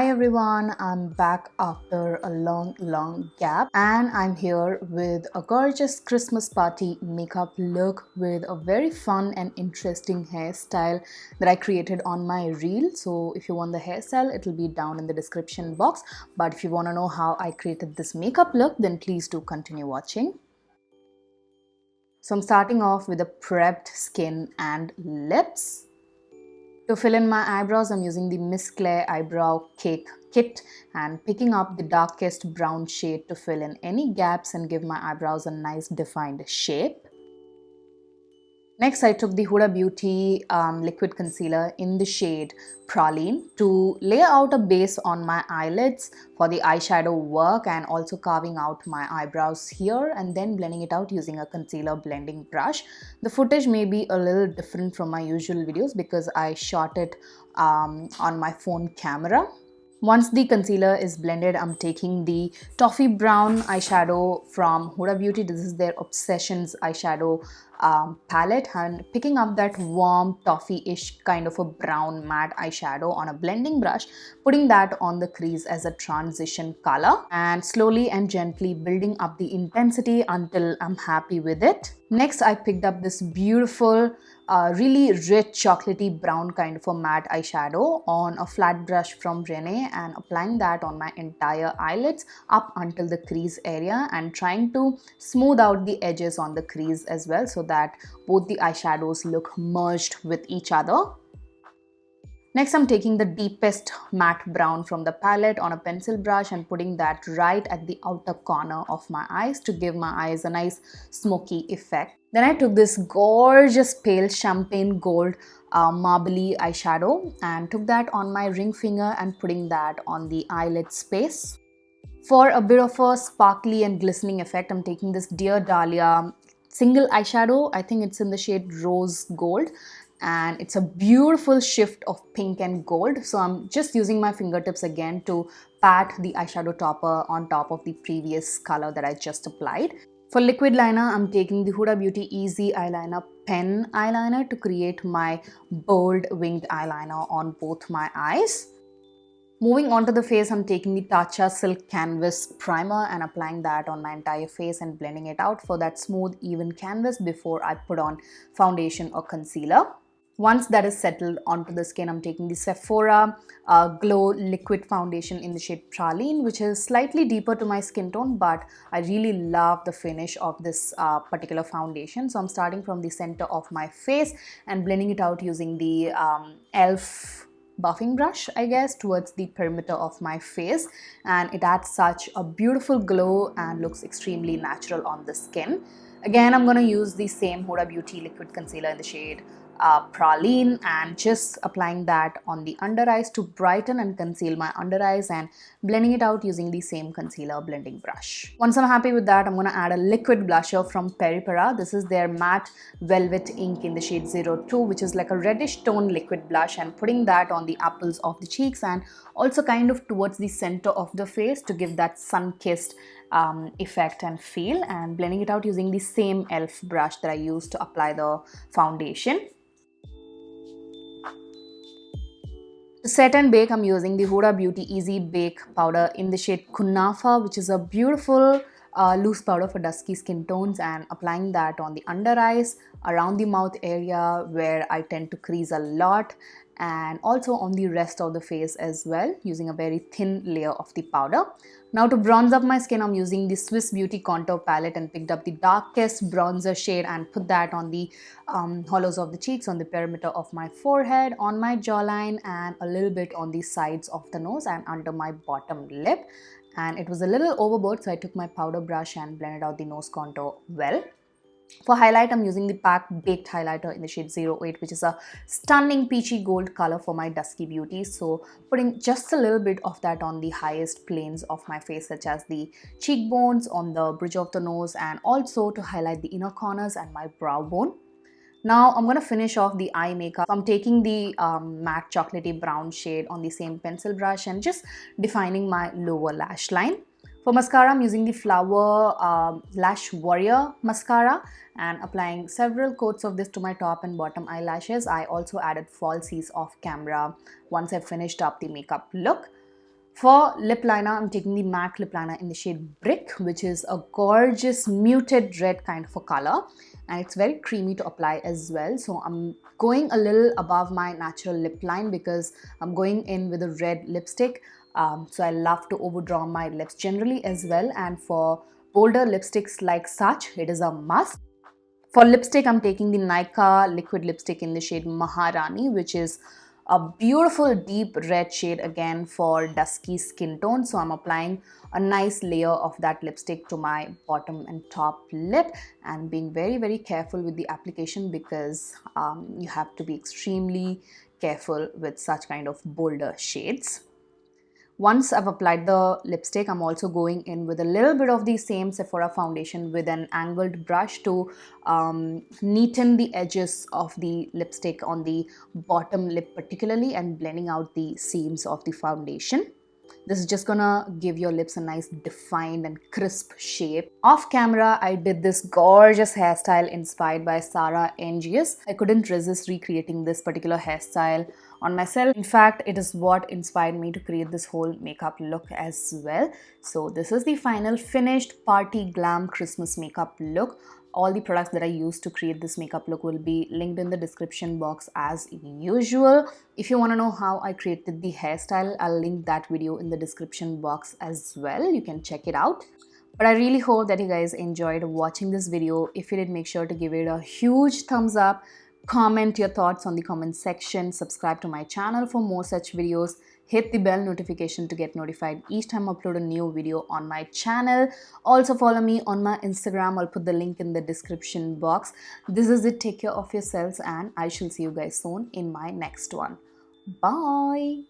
Hi everyone, I'm back after a long gap and I'm here with a gorgeous Christmas party makeup look with a very fun and interesting hairstyle that I created on my reel. So if you want the hairstyle, it'll be down in the description box. But if you want to know how I created this makeup look, then please do continue watching. So I'm starting off with a prepped skin and lips. To fill in my eyebrows, I'm using the Miss Claire Eyebrow Cake Kit and picking up the darkest brown shade to fill in any gaps and give my eyebrows a nice defined shape. Next, I took the Huda Beauty liquid concealer in the shade Praline to lay out a base on my eyelids for the eyeshadow work and also carving out my eyebrows here and then blending it out using a concealer blending brush. The footage may be a little different from my usual videos because I shot it on my phone camera. Once the concealer is blended, I'm taking the Toffee Brown eyeshadow from Huda Beauty. This is their Obsessions eyeshadow palette, and picking up that warm toffee-ish kind of a brown matte eyeshadow on a blending brush, putting that on the crease as a transition color and slowly and gently building up the intensity until I'm happy with it. Next, I picked up this beautiful really rich chocolatey brown kind of a matte eyeshadow on a flat brush from Renee and applying that on my entire eyelids up until the crease area and trying to smooth out the edges on the crease as well so that both the eyeshadows look merged with each other. Next, I'm taking the deepest matte brown from the palette on a pencil brush and putting that right at the outer corner of my eyes to give my eyes a nice smoky effect. Then I took this gorgeous pale champagne gold marbly eyeshadow and took that on my ring finger and putting that on the eyelid space. For a bit of a sparkly and glistening effect, I'm taking this Dear Dahlia single eyeshadow. I think it's in the shade Rose Gold. And it's a beautiful shift of pink and gold. So I'm just using my fingertips again to pat the eyeshadow topper on top of the previous color that I just applied. For liquid liner, I'm taking the Huda Beauty Easy Eyeliner Pen Eyeliner to create my bold winged eyeliner on both my eyes. Moving on to the face, I'm taking the Tatcha Silk Canvas Primer and applying that on my entire face and blending it out for that smooth, even canvas before I put on foundation or concealer. Once that is settled onto the skin, I'm taking the Sephora Glow Liquid Foundation in the shade Praline, which is slightly deeper to my skin tone, but I really love the finish of this particular foundation. So I'm starting from the center of my face and blending it out using the e.l.f. buffing brush, I guess, towards the perimeter of my face, and it adds such a beautiful glow and looks extremely natural on the skin. Again, I'm going to use the same Huda Beauty liquid concealer in the shade Praline and just applying that on the under eyes to brighten and conceal my under eyes and blending it out using the same concealer blending brush. Once I'm happy with that, I'm going to add a liquid blusher from Peripera. This is their matte velvet ink in the shade 02, which is like a reddish tone liquid blush, and putting that on the apples of the cheeks and also kind of towards the center of the face to give that sun-kissed effect and feel, and blending it out using the same e.l.f. brush that I used to apply the foundation. To set and bake, I'm using the Huda Beauty Easy Bake Powder in the shade Kunafa, which is a beautiful loose powder for dusky skin tones, and applying that on the under eyes, around the mouth area where I tend to crease a lot, and also on the rest of the face as well, using a very thin layer of the powder. Now to bronze up my skin, I'm using the Swiss Beauty Contour Palette and picked up the darkest bronzer shade and put that on the hollows of the cheeks, on the perimeter of my forehead, on my jawline, and a little bit on the sides of the nose and under my bottom lip. And it was a little overboard, so I took my powder brush and blended out the nose contour well. For highlight, I'm using the PAC Baked Highlighter in the shade 08, which is a stunning peachy gold color for my dusky beauty. So putting just a little bit of that on the highest planes of my face, such as the cheekbones, on the bridge of the nose, and also to highlight the inner corners and my brow bone. Now I'm going to finish off the eye makeup. I'm taking the matte chocolatey brown shade on the same pencil brush and just defining my lower lash line. For mascara, I'm using the Flower Lash Warrior Mascara and applying several coats of this to my top and bottom eyelashes. I also added falsies off camera once I finished up the makeup look. For lip liner, I'm taking the MAC lip liner in the shade Brick, which is a gorgeous muted red kind of a color. And it's very creamy to apply as well. So I'm going a little above my natural lip line because I'm going in with a red lipstick. So I love to overdraw my lips generally as well. And for bolder lipsticks like such, it is a must. For lipstick, I'm taking the Nykaa liquid lipstick in the shade Maharani, which is a beautiful deep red shade again for dusky skin tone. So I'm applying a nice layer of that lipstick to my bottom and top lip and being very, very careful with the application because you have to be extremely careful with such kind of bolder shades. Once I've applied the lipstick, I'm also going in with a little bit of the same Sephora foundation with an angled brush to neaten the edges of the lipstick on the bottom lip particularly and blending out the seams of the foundation. This is just gonna give your lips a nice defined and crisp shape. Off camera, I did this gorgeous hairstyle inspired by Sarah Enquiries. I couldn't resist recreating this particular hairstyle on myself. In fact, it is what inspired me to create this whole makeup look as well. So this is the final finished party glam Christmas makeup look. All the products that I used to create this makeup look will be linked in the description box as usual. If you want to know how I created the hairstyle, I'll link that video in the description box as well. You can check it out. But I really hope that you guys enjoyed watching this video. If you did, make sure to give it a huge thumbs up. Comment your thoughts on the comment section. Subscribe to my channel for more such videos. Hit the bell notification to get notified each time I upload a new video on my channel. Also follow me on my Instagram. I'll put the link in the description box. This is it. Take care of yourselves and I shall see you guys soon in my next one. Bye.